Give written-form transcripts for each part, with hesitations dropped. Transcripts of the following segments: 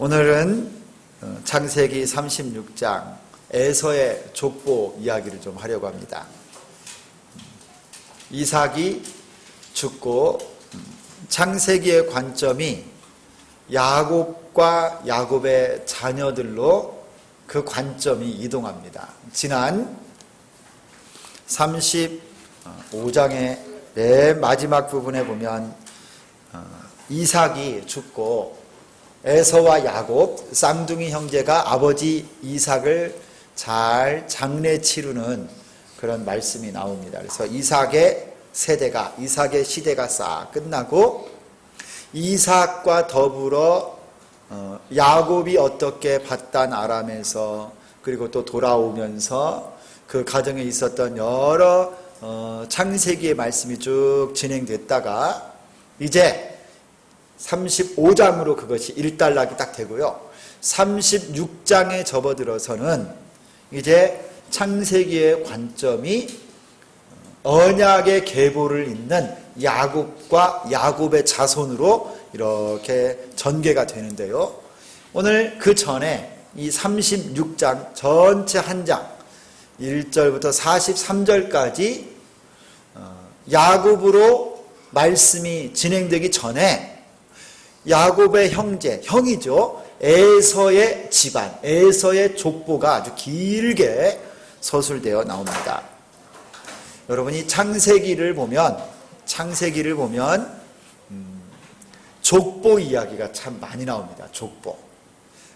오늘은 창세기 36장 에서의 족보 이야기를 좀 하려고 합니다. 이삭이 죽고 창세기의 관점이 야곱과 야곱의 자녀들로 그 관점이 이동합니다. 지난 35장의 맨 마지막 부분에 보면 이삭이 죽고 에서와 야곱 쌍둥이 형제가 아버지 이삭을 잘 장례 치르는 그런 말씀이 나옵니다. 그래서 이삭의 시대가 싹 끝나고 이삭과 더불어 야곱이 어떻게 밧단 아람에서 그리고 또 돌아오면서 그 가정에 있었던 여러 창세기의 말씀이 쭉 진행됐다가 이제 35장으로 그것이 일단락이 딱 되고요. 36장에 접어들어서는 이제 창세기의 관점이 언약의 계보를 잇는 야곱과 야곱의 자손으로 이렇게 전개가 되는데요. 오늘 그 전에 이 36장 전체 한 장 1절부터 43절까지 야곱으로 말씀이 진행되기 전에 야곱의 형이죠. 에서의 집안, 에서의 족보가 아주 길게 서술되어 나옵니다. 여러분이 창세기를 보면 족보 이야기가 참 많이 나옵니다. 족보.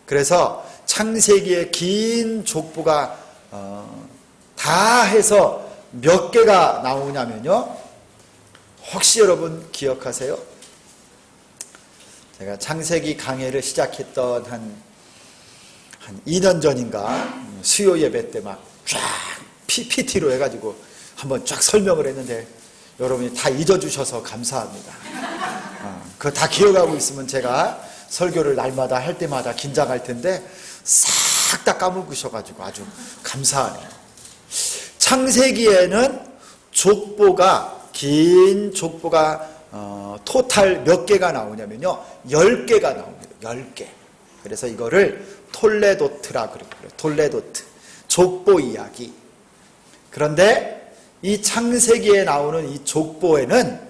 그래서 창세기의 긴 족보가 다 해서 몇 개가 나오냐면요. 혹시 여러분 기억하세요? 제가 창세기 강해를 시작했던 한 2년 전인가 수요 예배 때 막 쫙 PPT로 해가지고 한번 쫙 설명을 했는데 여러분이 다 잊어주셔서 감사합니다. 그거 다 기억하고 있으면 제가 설교를 날마다 할 때마다 긴장할 텐데 싹 다 까먹으셔가지고 아주 감사하네요. 창세기에는 긴 족보가 토탈 몇 개가 나오냐면요 10개가 나옵니다. 10개. 그래서 이거를 톨레도트라 그래요. 톨레도트 족보 이야기. 그런데 이 창세기에 나오는 이 족보에는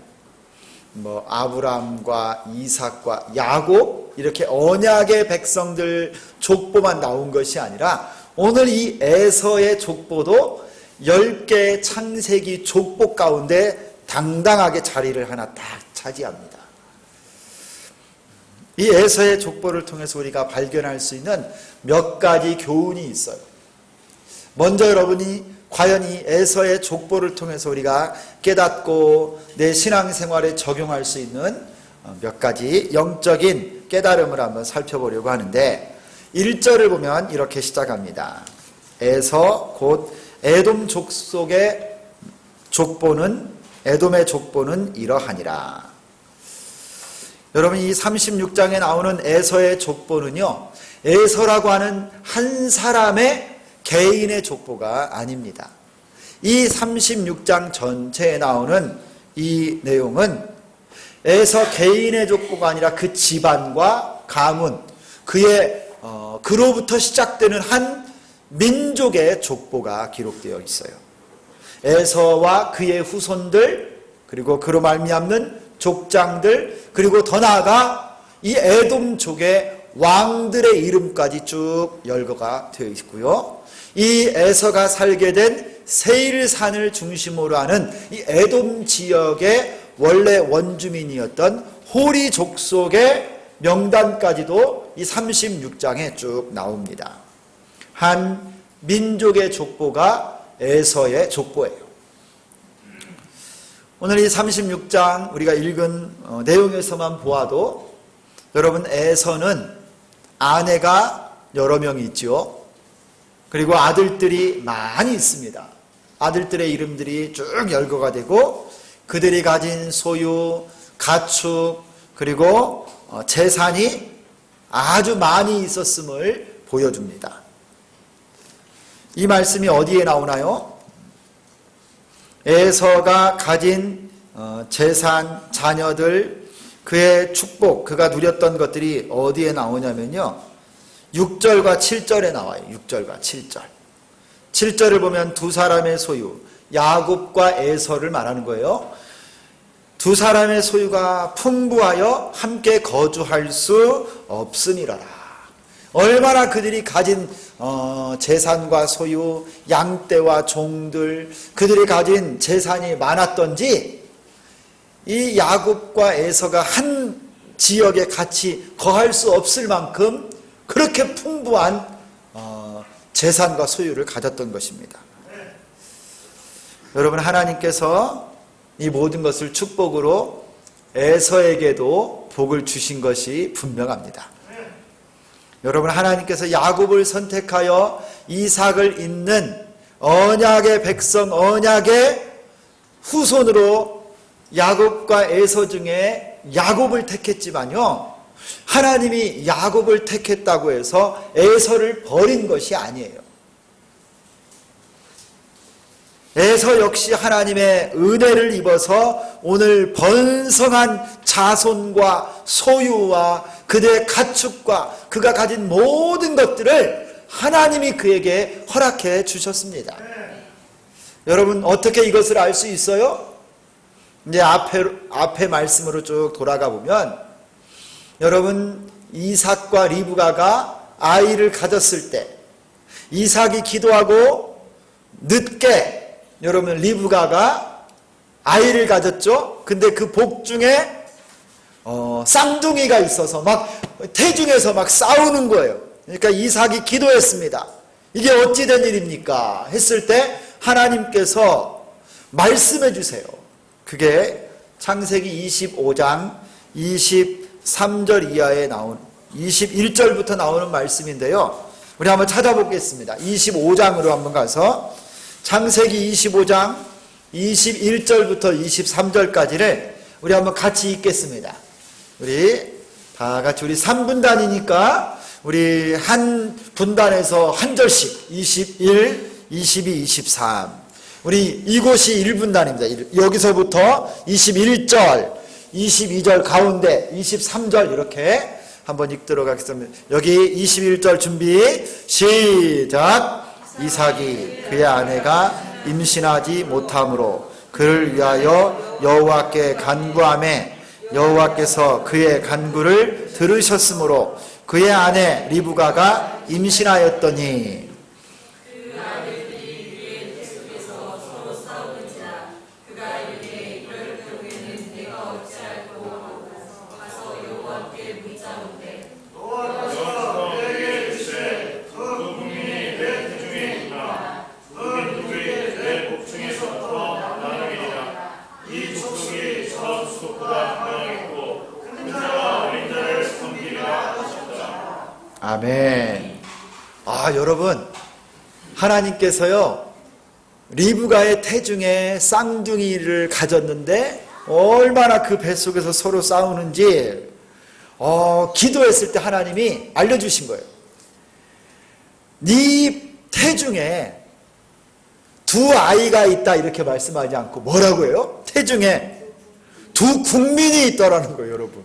아브라함과 이삭과 야곱 이렇게 언약의 백성들 족보만 나온 것이 아니라 오늘 이 에서의 족보도 10개의 창세기 족보 가운데 당당하게 자리를 하나 딱 차지합니다. 이 에서의 족보를 통해서 우리가 발견할 수 있는 몇 가지 교훈이 있어요. 먼저 여러분이 과연 이 에서의 족보를 통해서 우리가 깨닫고 내 신앙생활에 적용할 수 있는 몇 가지 영적인 깨달음을 한번 살펴보려고 하는데 1절을 보면 이렇게 시작합니다. 에서 곧 에돔 족속의 에돔의 족보는 이러하니라. 여러분 이 36장에 나오는 에서의 족보는요 에서라고 하는 한 사람의 개인의 족보가 아닙니다. 이 36장 전체에 나오는 이 내용은 에서 개인의 족보가 아니라 그 집안과 가문 그로부터 시작되는 한 민족의 족보가 기록되어 있어요. 에서와 그의 후손들 그리고 그로 말미암는 족장들 그리고 더 나아가 이 에돔족의 왕들의 이름까지 쭉 열거가 되어 있고요. 이 에서가 살게 된 세일산을 중심으로 하는 이 에돔 지역의 원래 원주민이었던 호리 족속의 명단까지도 이 36장에 쭉 나옵니다. 한 민족의 족보가 에서의 족보예요. 오늘 이 36장 우리가 읽은 내용에서만 보아도 여러분 에서는 아내가 여러 명이 있죠. 그리고 아들들이 많이 있습니다. 아들들의 이름들이 쭉 열거가 되고 그들이 가진 소유, 가축 그리고 재산이 아주 많이 있었음을 보여줍니다. 이 말씀이 어디에 나오나요? 에서가 가진 재산, 자녀들 그의 축복, 그가 누렸던 것들이 어디에 나오냐면요, 6절과 7절에 나와요. 6절과 7절. 7절을 보면 두 사람의 소유, 야곱과 에서를 말하는 거예요. 두 사람의 소유가 풍부하여 함께 거주할 수 없음이라라. 얼마나 그들이 가진 재산과 소유, 양떼와 종들, 그들이 가진 재산이 많았던지 이 야곱과 에서가 한 지역에 같이 거할 수 없을 만큼 그렇게 풍부한 재산과 소유를 가졌던 것입니다. 여러분, 하나님께서 이 모든 것을 축복으로 에서에게도 복을 주신 것이 분명합니다. 여러분, 하나님께서 야곱을 선택하여 이삭을 잇는 언약의 백성, 언약의 후손으로 야곱과 에서 중에 야곱을 택했지만요, 하나님이 야곱을 택했다고 해서 에서를 버린 것이 아니에요. 에서 역시 하나님의 은혜를 입어서 오늘 번성한 자손과 소유와 그들의 가축과 그가 가진 모든 것들을 하나님이 그에게 허락해 주셨습니다. 여러분, 어떻게 이것을 알 수 있어요? 이제 앞에 말씀으로 쭉 돌아가 보면, 여러분, 이삭과 리브가가 아이를 가졌을 때 이삭이 기도하고 늦게 여러분 리브가가 아이를 가졌죠. 근데 그 복 중에 쌍둥이가 있어서 막 태중에서 막 싸우는 거예요. 그러니까 이삭이 기도했습니다. 이게 어찌 된 일입니까? 했을 때 하나님께서 말씀해 주세요. 그게 창세기 25장 23절 이하에 나온 21절부터 나오는 말씀인데요. 우리 한번 찾아보겠습니다. 25장으로 한번 가서 창세기 25장 21절부터 23절까지를 우리 한번 같이 읽겠습니다. 우리 다 같이 우리 3분단이니까 우리 한 분단에서 한 절씩 21, 22, 23. 우리 이곳이 1분단입니다. 여기서부터 21절, 22절 가운데 23절 이렇게 한번 읽도록 하겠습니다. 여기 21절 준비 시작. 이삭이 그의 아내가 임신하지 못함으로 그를 위하여 여호와께 간구하매 여호와께서 그의 간구를 들으셨으므로 그의 아내 리브가가 임신하였더니 아멘. 여러분, 하나님께서요 리브가의 태중에 쌍둥이를 가졌는데 얼마나 그 뱃속에서 서로 싸우는지 기도했을 때 하나님이 알려주신 거예요. 네 태중에 두 아이가 있다 이렇게 말씀하지 않고 뭐라고 해요? 태중에 두 국민이 있다라는 거예요. 여러분,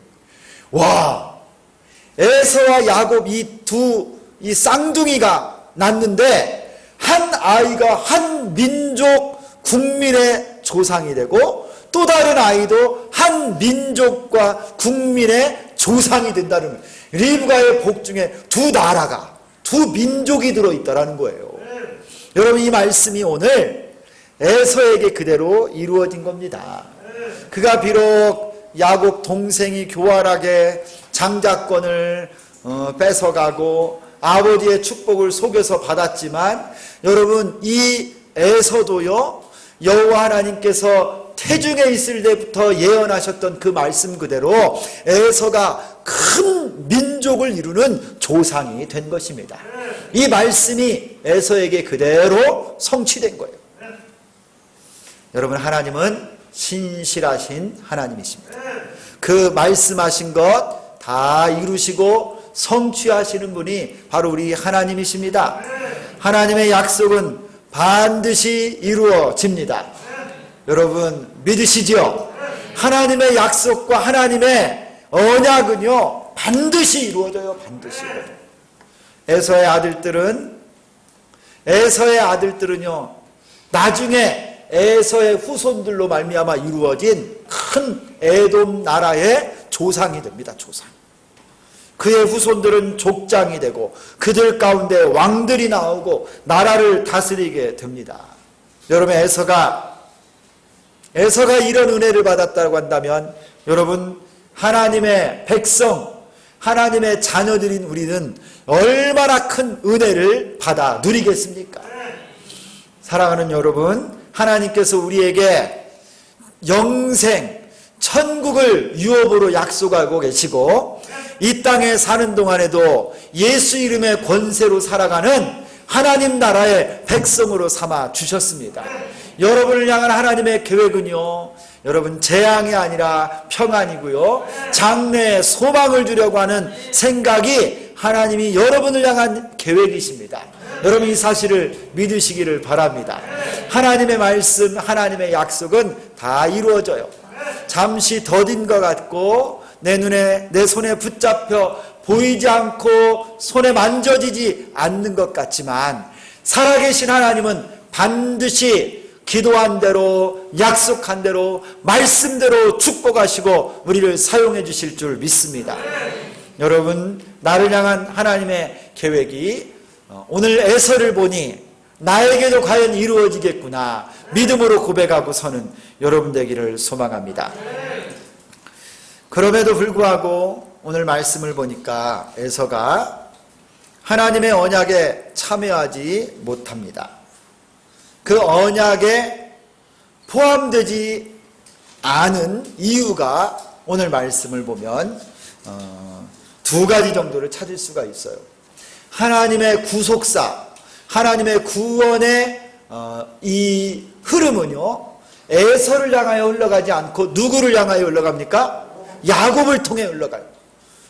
와, 에서와 야곱 이 쌍둥이가 낳는데 한 아이가 한 민족 국민의 조상이 되고 또 다른 아이도 한 민족과 국민의 조상이 된다는 거예요. 리브가의 복 중에 두 나라가, 두 민족이 들어있다라는 거예요. 여러분, 이 말씀이 오늘 에서에게 그대로 이루어진 겁니다. 그가 비록 야곱 동생이 교활하게 장자권을 뺏어가고 아버지의 축복을 속여서 받았지만, 여러분, 이 에서도요 여호와 하나님께서 태중에 있을 때부터 예언하셨던 그 말씀 그대로 에서가 큰 민족을 이루는 조상이 된 것입니다. 이 말씀이 에서에게 그대로 성취된 거예요. 여러분, 하나님은 신실하신 하나님이십니다. 그 말씀하신 것 다 이루시고 성취하시는 분이 바로 우리 하나님이십니다. 하나님의 약속은 반드시 이루어집니다. 여러분, 믿으시지요? 하나님의 약속과 하나님의 언약은요 반드시 이루어져요. 반드시 이루어져요. 에서의 아들들은요 나중에 에서의 후손들로 말미암아 이루어진 큰 에돔 나라의 조상이 됩니다. 조상. 그의 후손들은 족장이 되고 그들 가운데 왕들이 나오고 나라를 다스리게 됩니다. 여러분, 에서가 이런 은혜를 받았다고 한다면 여러분, 하나님의 백성, 하나님의 자녀들인 우리는 얼마나 큰 은혜를 받아 누리겠습니까? 사랑하는 여러분, 하나님께서 우리에게 영생, 천국을 유업으로 약속하고 계시고 이 땅에 사는 동안에도 예수 이름의 권세로 살아가는 하나님 나라의 백성으로 삼아 주셨습니다. 여러분을 향한 하나님의 계획은요, 여러분 재앙이 아니라 평안이고요, 장래에 소망을 주려고 하는 생각이 하나님이 여러분을 향한 계획이십니다. 여러분 이 사실을 믿으시기를 바랍니다. 하나님의 말씀, 하나님의 약속은 다 이루어져요. 잠시 더딘 것 같고 내 손에 붙잡혀 보이지 않고 손에 만져지지 않는 것 같지만 살아계신 하나님은 반드시 기도한 대로, 약속한 대로, 말씀대로 축복하시고 우리를 사용해 주실 줄 믿습니다. 여러분, 나를 향한 하나님의 계획이 오늘 에서를 보니 나에게도 과연 이루어지겠구나 믿음으로 고백하고 서는 여러분 되기를 소망합니다. 그럼에도 불구하고 오늘 말씀을 보니까 에서가 하나님의 언약에 참여하지 못합니다. 그 언약에 포함되지 않은 이유가 오늘 말씀을 보면 두 가지 정도를 찾을 수가 있어요. 하나님의 구속사, 하나님의 구원의 이 흐름은요 에서를 향하여 흘러가지 않고 누구를 향하여 흘러갑니까? 야곱을 통해 흘러가요.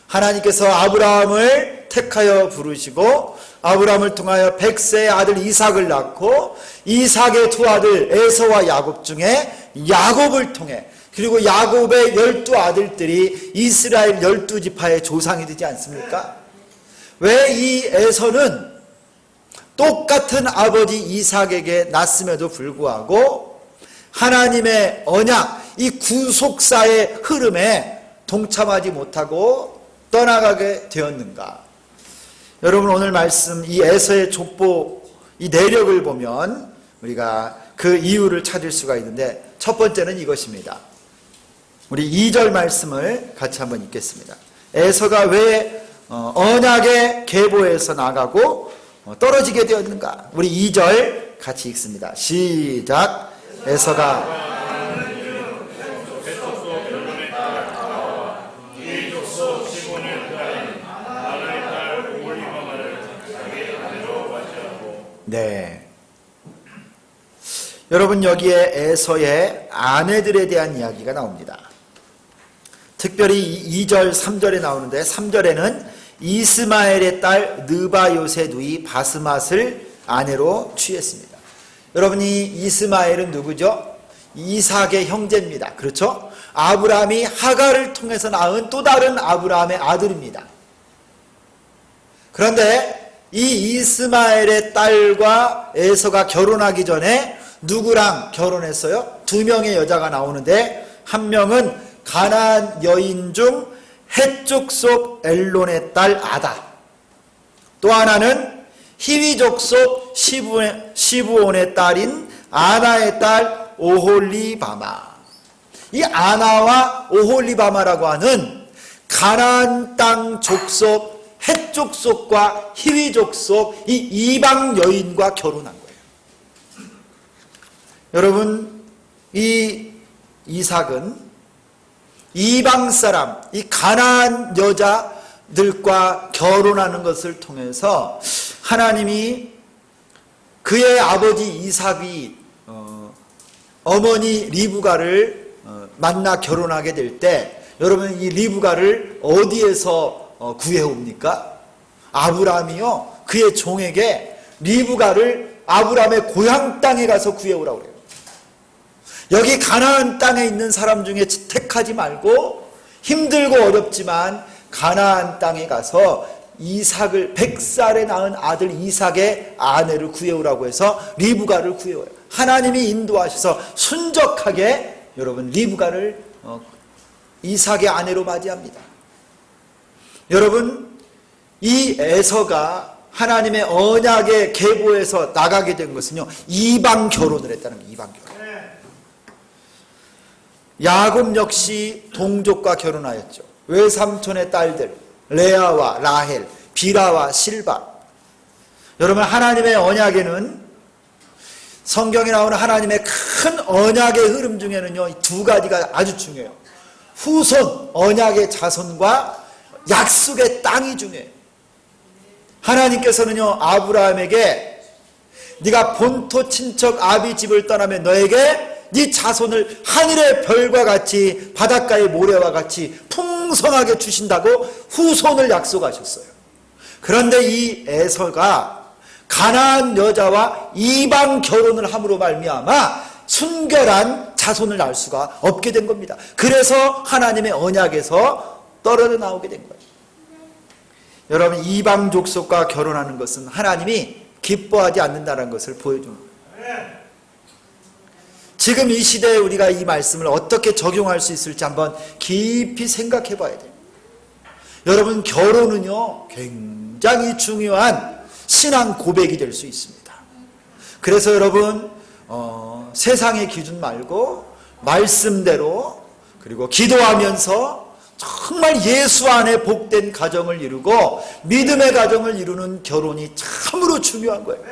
하나님께서 아브라함을 택하여 부르시고 아브라함을 통하여 100세의 아들 이삭을 낳고 이삭의 두 아들 에서와 야곱 중에 야곱을 통해, 그리고 야곱의 12아들들이 이스라엘 12지파의 조상이 되지 않습니까? 왜 이 에서는 똑같은 아버지 이삭에게 낳았음에도 불구하고 하나님의 언약, 이 구속사의 흐름에 동참하지 못하고 떠나가게 되었는가? 여러분, 오늘 말씀 이 에서의 족보, 이 내력을 보면 우리가 그 이유를 찾을 수가 있는데, 첫 번째는 이것입니다. 우리 2절 말씀을 같이 한번 읽겠습니다. 에서가 왜 언약의 계보에서 나가고 떨어지게 되었는가? 우리 2절 같이 읽습니다. 시작. 에서가 네. 여러분, 여기에 에서의 아내들에 대한 이야기가 나옵니다. 특별히 2절, 3절에 나오는데 3절에는 이스마엘의 딸 느바요세 누이 바스맛을 아내로 취했습니다. 여러분이 이스마엘은 누구죠? 이삭의 형제입니다. 그렇죠? 아브라함이 하갈을 통해서 낳은 또 다른 아브라함의 아들입니다. 그런데 이 이스마엘의 딸과 에서가 결혼하기 전에 누구랑 결혼했어요? 2명의 여자가 나오는데 한 명은 가나안 여인 중 헷족속 엘론의 딸 아다, 또 하나는 히위 족속 시브온의 딸인 아나의 딸 오홀리바마. 이 아나와 오홀리바마라고 하는 가나안 땅 족속 헷 족속과 히위 족속 이 이방 여인과 결혼한 거예요. 여러분, 이 이삭은 이방 사람, 이 가나안 여자들과 결혼하는 것을 통해서 하나님이 그의 아버지 이삭이 어머니 리브가를 만나 결혼하게 될 때, 여러분 이 리브가를 어디에서 구해옵니까? 아브라함이요 그의 종에게 리브가를 아브라함의 고향 땅에 가서 구해오라고 그래요. 여기 가나안 땅에 있는 사람 중에 택하지 말고 힘들고 어렵지만 가나안 땅에 가서 이삭을 100살에 낳은 아들 이삭의 아내를 구해오라고 해서 리브가를 구해와요. 하나님이 인도하셔서 순적하게 여러분 리브가를 이삭의 아내로 맞이합니다. 여러분 이 에서가 하나님의 언약의 계보에서 나가게 된 것은요, 이방 결혼을 했다는 거예요. 이방 결혼. 야곱 역시 동족과 결혼하였죠. 외삼촌의 딸들 레아와 라헬, 비라와 실바. 여러분 하나님의 언약에는, 성경에 나오는 하나님의 큰 언약의 흐름 중에는요, 두 가지가 아주 중요해요. 후손, 언약의 자손과 약속의 땅이 중요해요. 하나님께서는요, 아브라함에게 네가 본토 친척 아비 집을 떠나면 너에게 네 자손을 하늘의 별과 같이 바닷가의 모래와 같이 풍성하게 주신다고 후손을 약속하셨어요. 그런데 이 에서가 가나안 여자와 이방 결혼을 함으로 말미암아 순결한 자손을 낳을 수가 없게 된 겁니다. 그래서 하나님의 언약에서 떨어져 나오게 된 거예요. 여러분 이방 족속과 결혼하는 것은 하나님이 기뻐하지 않는다는 것을 보여줍니다. 지금 이 시대에 우리가 이 말씀을 어떻게 적용할 수 있을지 한번 깊이 생각해 봐야 돼요. 여러분 결혼은요 굉장히 중요한 신앙 고백이 될 수 있습니다. 그래서 여러분 세상의 기준 말고 말씀대로, 그리고 기도하면서 정말 예수 안에 복된 가정을 이루고 믿음의 가정을 이루는 결혼이 참으로 중요한 거예요.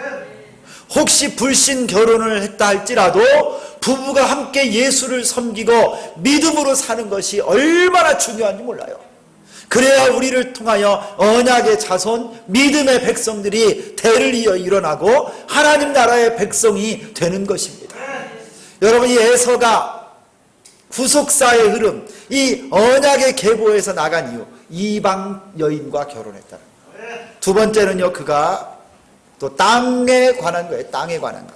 혹시 불신 결혼을 했다 할지라도 부부가 함께 예수를 섬기고 믿음으로 사는 것이 얼마나 중요한지 몰라요. 그래야 우리를 통하여 언약의 자손, 믿음의 백성들이 대를 이어 일어나고 하나님 나라의 백성이 되는 것입니다. 여러분 이 에서가 후속사의 흐름, 이 언약의 계보에서 나간 이유, 이방 여인과 결혼했다는 거예요. 두 번째는요, 그가 또 땅에 관한 거예요. 땅에 관한 거.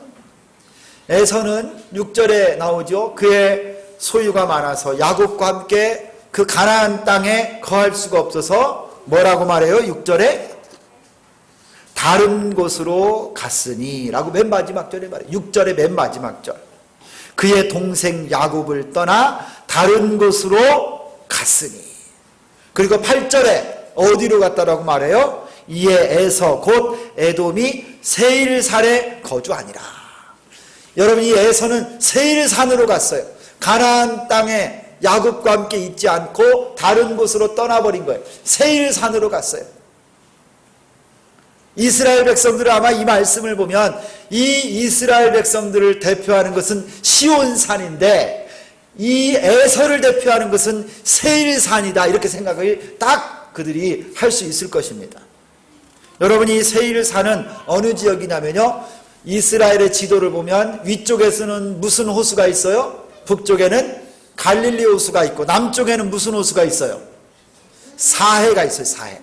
에서는 6절에 나오죠. 그의 소유가 많아서 야곱과 함께 그 가나안 땅에 거할 수가 없어서 뭐라고 말해요? 6절에 다른 곳으로 갔으니 라고 맨 마지막 절에 말해요. 6절의 맨 마지막 절. 그의 동생 야곱을 떠나 다른 곳으로 갔으니. 그리고 8절에 어디로 갔다라고 말해요? 이에 에서 곧 에돔이 세일산에 거주하니라. 여러분 이 에서는 세일산으로 갔어요. 가나안 땅에 야곱과 함께 있지 않고 다른 곳으로 떠나버린 거예요. 세일산으로 갔어요. 이스라엘 백성들은 아마 이 말씀을 보면 이 이스라엘 백성들을 대표하는 것은 시온산인데 이 에서를 대표하는 것은 세일산이다, 이렇게 생각을 딱 그들이 할 수 있을 것입니다. 여러분 이 세일산은 어느 지역이냐면요, 이스라엘의 지도를 보면 위쪽에서는 무슨 호수가 있어요? 북쪽에는 갈릴리 호수가 있고 남쪽에는 무슨 호수가 있어요? 사해가 있어요. 사해.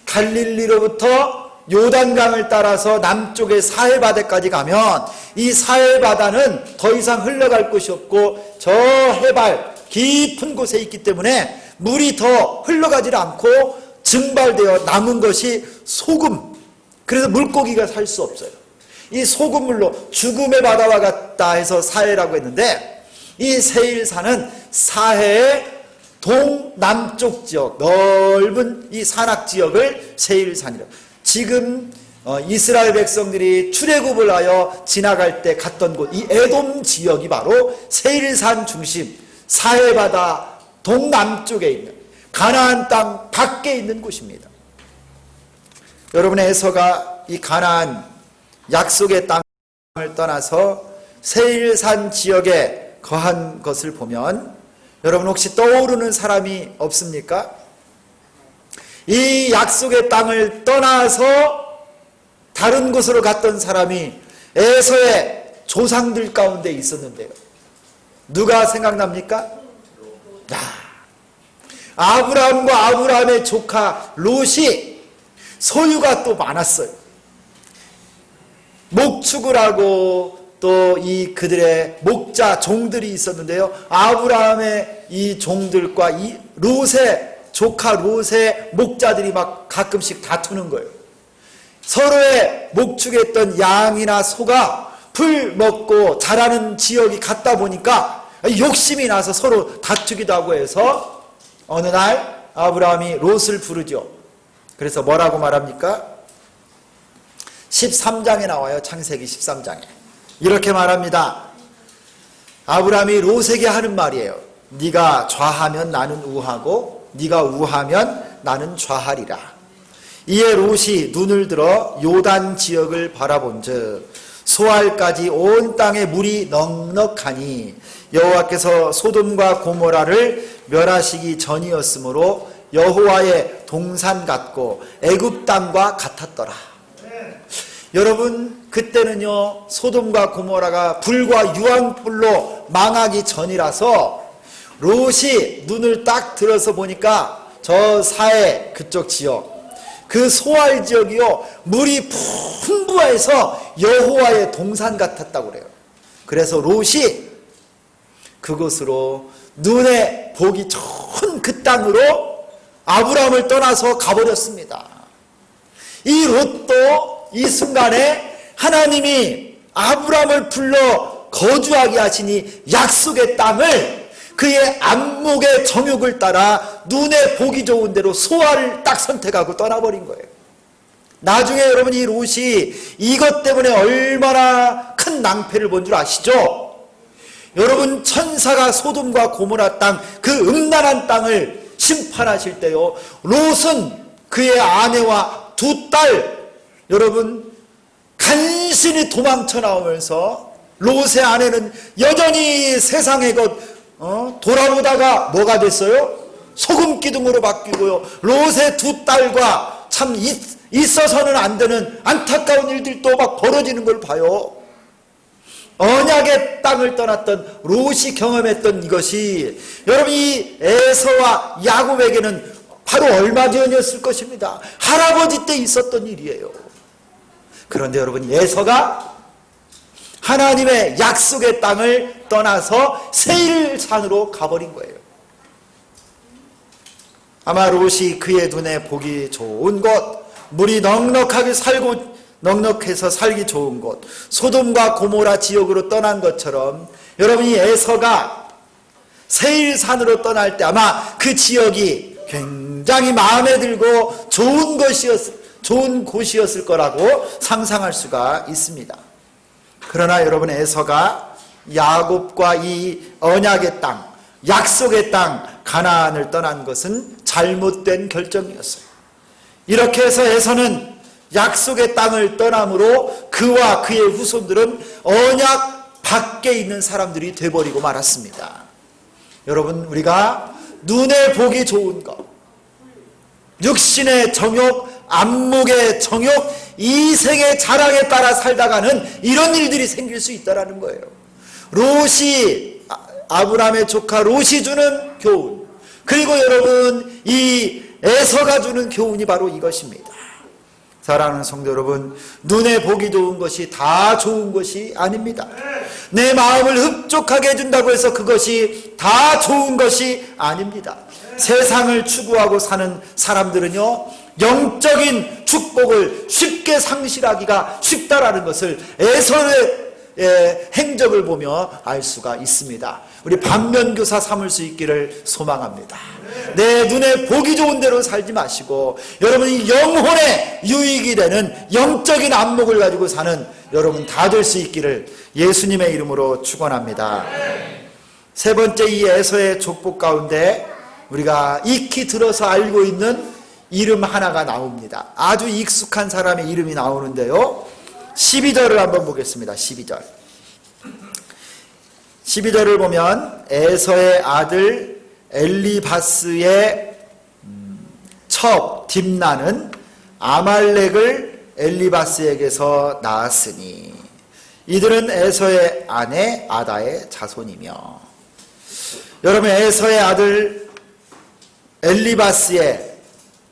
갈릴리로부터 요단강을 따라서 남쪽의 사해바다까지 가면 이 사해바다는 더 이상 흘러갈 곳이 없고 저 해발 깊은 곳에 있기 때문에 물이 더 흘러가지 않고 증발되어 남은 것이 소금. 그래서 물고기가 살 수 없어요. 이 소금물로 죽음의 바다와 같다 해서 사해라고 했는데, 이 세일산은 사해의 동남쪽 지역, 넓은 이 산악 지역을 세일산이라고. 지금 이스라엘 백성들이 출애굽을 하여 지나갈 때 갔던 곳, 이 에돔 지역이 바로 세일산 중심, 사해바다 동남쪽에 있는 가나안 땅 밖에 있는 곳입니다. 여러분 에서가 이 가나안 약속의 땅을 떠나서 세일산 지역에 거한 것을 보면 여러분 혹시 떠오르는 사람이 없습니까? 이 약속의 땅을 떠나서 다른 곳으로 갔던 사람이 에서의 조상들 가운데 있었는데요. 누가 생각납니까? 아브라함과 아브라함의 조카 롯이 소유가 또 많았어요. 목축을 하고 또 이 그들의 목자 종들이 있었는데요. 아브라함의 이 종들과 이 롯의 조카 롯의 목자들이 막 가끔씩 다투는 거예요. 서로의 목축했던 양이나 소가 풀 먹고 자라는 지역이 같다 보니까 욕심이 나서 서로 다투기도 하고 해서 어느 날 아브라함이 롯을 부르죠. 그래서 뭐라고 말합니까? 13장에 나와요. 창세기 13장에. 이렇게 말합니다. 아브라함이 롯에게 하는 말이에요. 네가 좌하면 나는 우하고 네가 우하면 나는 좌하리라. 이에 롯이 눈을 들어 요단 지역을 바라본즉 소알까지 온 땅에 물이 넉넉하니 여호와께서 소돔과 고모라를 멸하시기 전이었으므로 여호와의 동산 같고 애굽 땅과 같았더라. 여러분, 그때는요 소돔과 고모라가 불과 유황불로 망하기 전이라서 롯이 눈을 딱 들어서 보니까 저 사해 그쪽 지역, 그 소알 지역이요 물이 풍부해서 여호와의 동산 같았다고 그래요. 그래서 롯이 그곳으로 눈에 보기 좋은 그 땅으로 아브라함을 떠나서 가버렸습니다. 이 롯도 이 순간에 하나님이 아브라함을 불러 거주하게 하시니 약속의 땅을 그의 안목의 정욕을 따라 눈에 보기 좋은 대로 소알을 딱 선택하고 떠나버린 거예요. 나중에 여러분 이 롯이 이것 때문에 얼마나 큰 낭패를 본 줄 아시죠? 여러분 천사가 소돔과 고모라 땅 그 음란한 땅을 심판하실 때요 롯은 그의 아내와 두 딸 여러분 간신히 도망쳐 나오면서 롯의 아내는 여전히 세상의 것 돌아보다가 뭐가 됐어요? 소금 기둥으로 바뀌고요. 롯의 두 딸과 참 있어서는 안 되는 안타까운 일들도 막 벌어지는 걸 봐요. 언약의 땅을 떠났던 롯이 경험했던 이것이 여러분 이 에서와 야곱에게는 바로 얼마 전이었을 것입니다. 할아버지 때 있었던 일이에요. 그런데 여러분 에서가 하나님의 약속의 땅을 떠나서 세일산으로 가버린 거예요. 아마 롯이 그의 눈에 보기 좋은 곳, 물이 넉넉해서 살기 좋은 곳, 소돔과 고모라 지역으로 떠난 것처럼 여러분이 에서가 세일산으로 떠날 때 아마 그 지역이 굉장히 마음에 들고 좋은 곳이었을 거라고 상상할 수가 있습니다. 그러나 여러분 에서가 야곱과 이 언약의 땅, 약속의 땅 가나안을 떠난 것은 잘못된 결정이었어요. 이렇게 해서 에서는 약속의 땅을 떠남으로 그와 그의 후손들은 언약 밖에 있는 사람들이 돼버리고 말았습니다. 여러분 우리가 눈에 보기 좋은 것, 육신의 정욕, 안목의 정욕, 이생의 자랑에 따라 살다가는 이런 일들이 생길 수 있다는 거예요. 롯이 아브라함의 조카 롯이 주는 교훈, 그리고 여러분 이 에서가 주는 교훈이 바로 이것입니다. 사랑하는 성도 여러분, 눈에 보기 좋은 것이 다 좋은 것이 아닙니다. 내 마음을 흡족하게 해준다고 해서 그것이 다 좋은 것이 아닙니다. 세상을 추구하고 사는 사람들은요 영적인 축복을 쉽게 상실하기가 쉽다라는 것을 에서의 행적을 보며 알 수가 있습니다. 우리 반면교사 삼을 수 있기를 소망합니다. 내 눈에 보기 좋은 대로 살지 마시고 여러분이 영혼에 유익이 되는 영적인 안목을 가지고 사는 여러분 다 될 수 있기를 예수님의 이름으로 축원합니다. 세 번째 이 에서의 족보 가운데 우리가 익히 들어서 알고 있는 이름 하나가 나옵니다. 아주 익숙한 사람의 이름이 나오는데요 12절을 한번 보겠습니다. 12절을 보면 에서의 아들 엘리바스의 첩 딥나는 아말렉을 엘리바스에게서 낳았으니 이들은 에서의 아내 아다의 자손이며. 여러분 에서의 아들 엘리바스의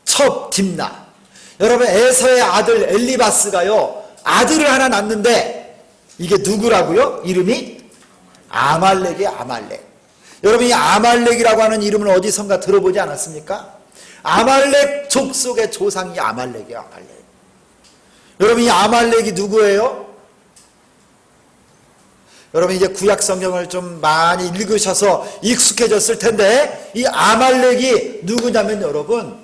첩 딥나, 여러분 에서의 아들 엘리바스가요 아들을 하나 낳는데 이게 누구라고요? 이름이 아말렉이에요. 아말렉. 여러분, 이 아말렉이라고 하는 이름은 어디선가 들어보지 않았습니까? 아말렉 족속의 조상이 아말렉이에요. 아말렉. 여러분, 이 아말렉이 누구예요? 여러분, 이제 구약 성경을 좀 많이 읽으셔서 익숙해졌을 텐데, 이 아말렉이 누구냐면 여러분,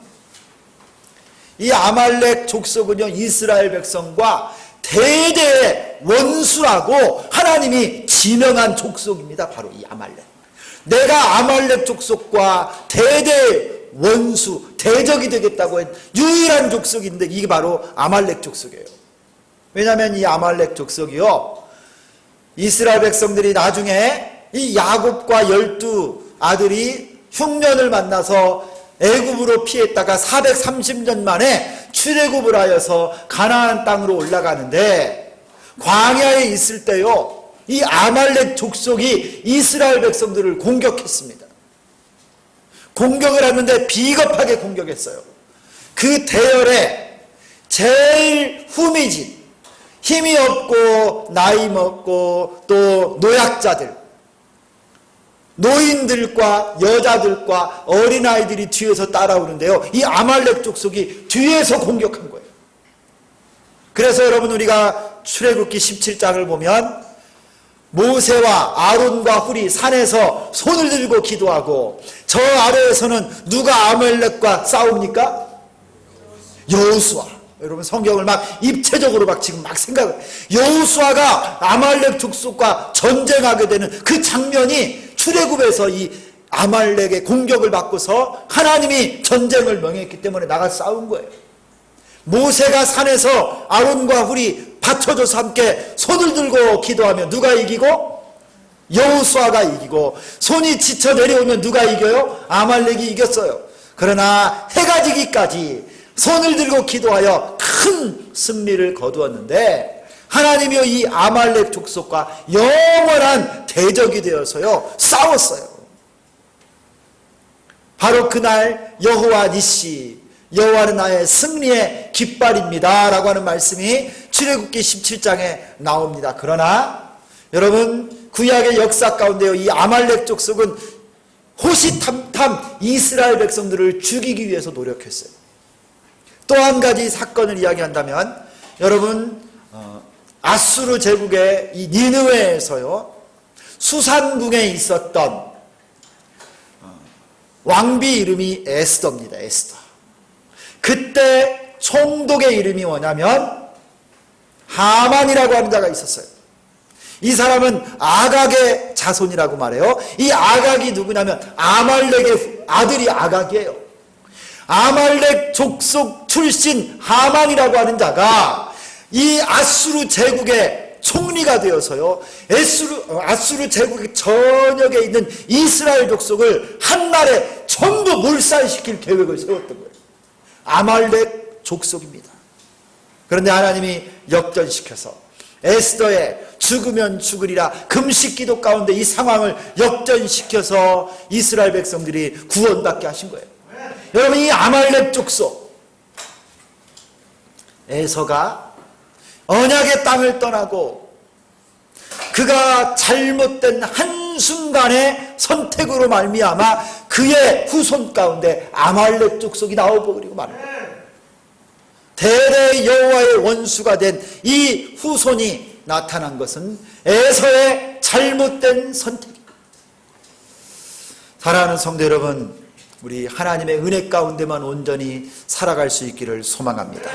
이 아말렉 족속은요, 이스라엘 백성과 대대의 원수라고 하나님이 지명한 족속입니다. 바로 이 아말렉. 내가 아말렉 족속과 대대 원수, 대적이 되겠다고 한 유일한 족속인데 이게 바로 아말렉 족속이에요. 왜냐하면 이 아말렉 족속이요, 이스라엘 백성들이 나중에 이 야곱과 12 아들이 흉년을 만나서 애굽으로 피했다가 430년 만에 출애굽을 하여서 가나안 땅으로 올라가는데, 광야에 있을 때요, 이 아말렉 족속이 이스라엘 백성들을 공격했습니다. 공격을 하는데 비겁하게 공격했어요. 그 대열에 제일 후미진, 힘이 없고 나이 먹고 또 노약자들, 노인들과 여자들과 어린아이들이 뒤에서 따라오는데요, 이 아말렉 족속이 뒤에서 공격한 거예요. 그래서 여러분, 우리가 출애굽기 17장을 보면 모세와 아론과 훌이 산에서 손을 들고 기도하고, 저 아래에서는 누가 아말렉과 싸웁니까? 여호수아. 여러분, 성경을 막 입체적으로 막 지금 막 생각을, 여호수아가 아말렉 족속과 전쟁하게 되는 그 장면이 출애굽에서 이 아말렉의 공격을 받고서 하나님이 전쟁을 명했기 때문에 나가서 싸운 거예요. 모세가 산에서 아론과 훌이 받쳐줘서 함께 손을 들고 기도하면 누가 이기고? 여호수아가 이기고, 손이 지쳐 내려오면 누가 이겨요? 아말렉이 이겼어요. 그러나 해가 지기까지 손을 들고 기도하여 큰 승리를 거두었는데, 하나님이요, 이 아말렉 족속과 영원한 대적이 되어서요 싸웠어요. 바로 그날 여호와 니시, 여호와는 나의 승리의 깃발입니다 라고 하는 말씀이 출애굽기 17장에 나옵니다. 그러나 여러분, 구약의 역사 가운데요, 이 아말렉 족속은 호시탐탐 이스라엘 백성들을 죽이기 위해서 노력했어요. 또 한 가지 사건을 이야기한다면, 여러분, 아수르 제국의 이 니느웨에서요, 수산궁에 있었던 왕비 이름이 에스더입니다. 에스더. 그때 총독의 이름이 뭐냐면 하만이라고 하는 자가 있었어요. 이 사람은 아각의 자손이라고 말해요. 이 아각이 누구냐면 아말렉의 아들이 아각이에요. 아말렉 족속 출신 하만이라고 하는 자가 이 아수르 제국의 총리가 되어서요, 아수르 제국 전역에 있는 이스라엘 족속을 한날에 전부 몰살시킬 계획을 세웠던 거예요. 아말렉 족속입니다. 그런데 하나님이 역전시켜서 에스더의 죽으면 죽으리라 금식 기도 가운데 이 상황을 역전시켜서 이스라엘 백성들이 구원받게 하신 거예요. 여러분, 이 아말렉 족속 에서가 언약의 땅을 떠나고 그가 잘못된 한순간의 선택으로 말미암아 그의 후손 가운데 아말렉 족속이 나와버리고 말합니다. 대대 여호와의 원수가 된 이 후손이 나타난 것은 에서의 잘못된 선택입니다. 사랑하는 성도 여러분, 우리 하나님의 은혜 가운데만 온전히 살아갈 수 있기를 소망합니다.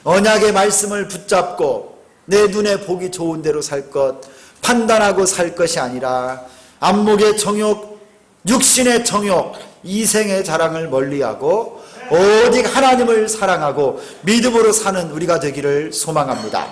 언약의 말씀을 붙잡고 내 눈에 보기 좋은 대로 살 것, 판단하고 살 것이 아니라 안목의 정욕, 육신의 정욕, 이생의 자랑을 멀리하고 오직 하나님을 사랑하고 믿음으로 사는 우리가 되기를 소망합니다.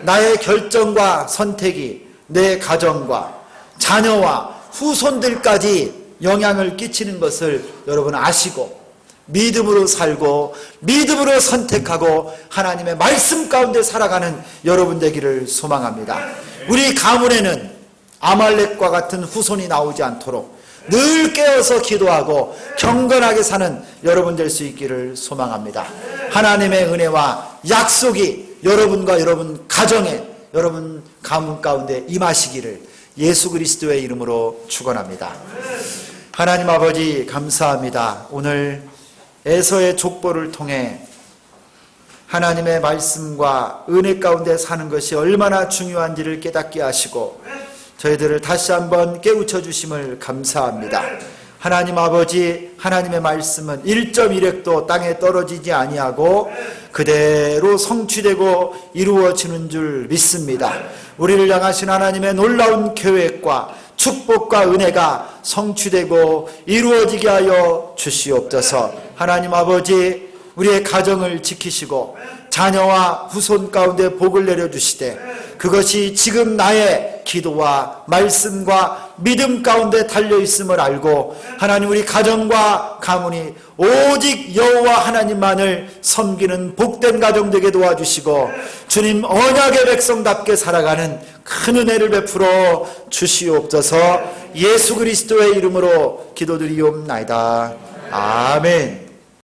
나의 결정과 선택이 내 가정과 자녀와 후손들까지 영향을 끼치는 것을 여러분 아시고 믿음으로 살고 믿음으로 선택하고 하나님의 말씀 가운데 살아가는 여러분 되기를 소망합니다. 우리 가문에는 아말렉과 같은 후손이 나오지 않도록 늘 깨어서 기도하고 경건하게 사는 여러분 될 수 있기를 소망합니다. 하나님의 은혜와 약속이 여러분과 여러분 가정에 여러분 가문 가운데 임하시기를 예수 그리스도의 이름으로 축원합니다. 하나님 아버지 감사합니다. 오늘 에서의 족보를 통해 하나님의 말씀과 은혜 가운데 사는 것이 얼마나 중요한지를 깨닫게 하시고 저희들을 다시 한번 깨우쳐 주심을 감사합니다. 하나님 아버지, 하나님의 말씀은 1.1획도 땅에 떨어지지 아니하고 그대로 성취되고 이루어지는 줄 믿습니다. 우리를 향하신 하나님의 놀라운 계획과 축복과 은혜가 성취되고 이루어지게 하여 주시옵소서. 하나님 아버지, 우리의 가정을 지키시고 자녀와 후손 가운데 복을 내려주시되 그것이 지금 나의 기도와 말씀과 믿음 가운데 달려있음을 알고 하나님 우리 가정과 가문이 오직 여호와 하나님만을 섬기는 복된 가정 되게 도와주시고 주님 언약의 백성답게 살아가는 큰 은혜를 베풀어 주시옵소서. 예수 그리스도의 이름으로 기도드리옵나이다. 아멘.